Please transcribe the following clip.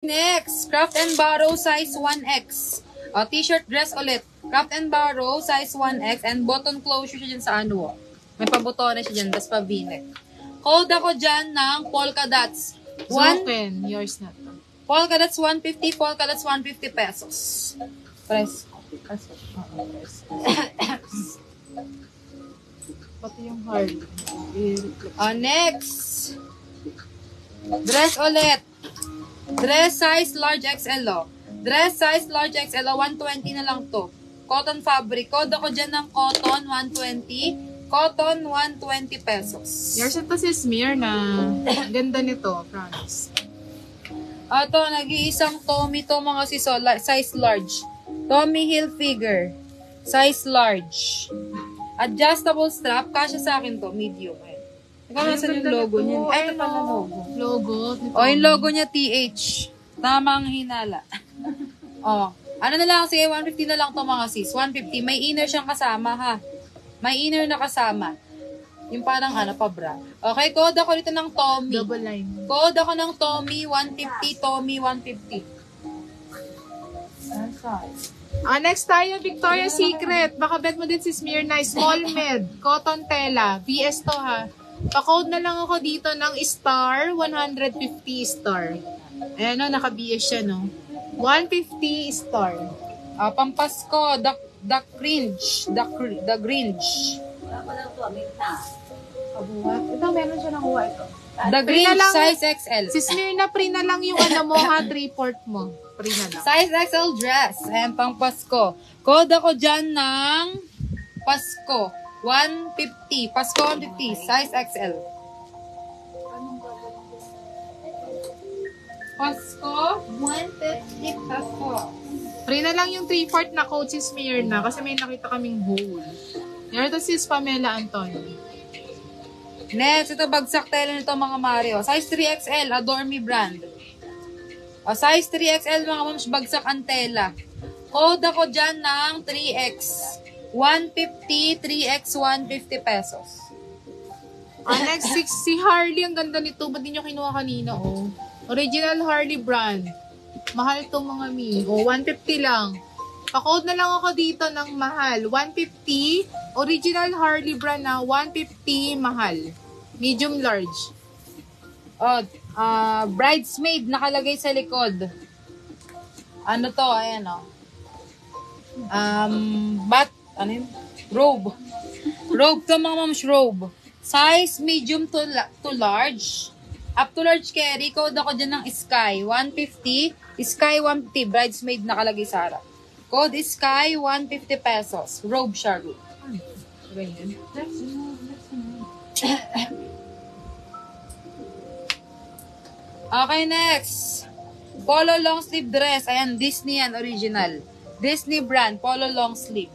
Next, Craft and Barrow size 1X. T-shirt dress ulit. Craft and Barrow size 1X and button closure siya dyan sa ano. May pabutones siya dyan, tas pa v-neck. Code ako dyan ng polka dots. Open, yours na to. Polka dots 150, polka dots 150 pesos. Press. Pati yung hard. Next. Dress ulit. Dress size large XL. Dress size large XL. 120 na lang to. Cotton fabric. Code ako dyan ng cotton 120. Cotton 120 pesos. Yours ito si Smear na ganda nito, promise. Ito, nag-iisang Tommy to mga siso. Size large. Tommy Hilfiger. Size large. Adjustable strap. Kasya sa akin to. Medium. Ikaw nasan yung logo niya? Ay, ito pala logo. Logo. Yung logo niya TH. Tamang hinala. Ano na lang, sige, 150 na lang to mga sis. 150. May inner siyang kasama, ha? May inner na kasama. Yung parang pabra. Okay, code ako dito ng Tommy. Double line. Code ako ng Tommy 150. Tommy 150. Next tayo, Victoria's Secret. Baka bet mo din si Smear na small med. Cotton tela. VS to, ha? Pa-code na lang ako dito ng star, 150 star. Ayan o, naka-BS siya, no? 150 star. Pampasko, the cringe. The grinch. Ito, meron siya nakuha ito. The grinch, size XL. Si Smear na pre na lang yung mo, ha? 3/4 mo. Pre na lang. Size XL dress. Ayan, pang Pasko. Code ako dyan ng Pasko. 150. Pasko 150. Size XL. Pasko 150 Pasko. Pre na lang yung 3/4 na coat si Smear na kasi may nakita kaming hole. Yan ito si Pamela Antonio. Next, ito bagsak tela nito mga Mario. Size 3XL. Adore Me brand. Size 3XL mga moms. Bagsak ang tela. Code ako dyan ng 3X. 150, 3X, 150 pesos. Next, si Harley. Ang ganda nito. Ba't di nyo kinuha kanina, oh? Original Harley brand. Mahal to mga mi. 150 lang. Pa-code na lang ako dito ng mahal. 150. Original Harley brand na 150 mahal. Medium large. Bridesmaid nakalagay sa likod. Ano to? Ayan o. Ano yun? Robe. Robe to mga moms, robe. Size medium to large. Up to large carry. Code ako dyan ng Sky. 150. Sky 150. Bridesmaid nakalagay sa harap. Code Sky 150 pesos. Robe siya, robe. Okay, next. Polo long sleeve dress. Ayan, Disney yan, original. Disney brand, polo long sleeve.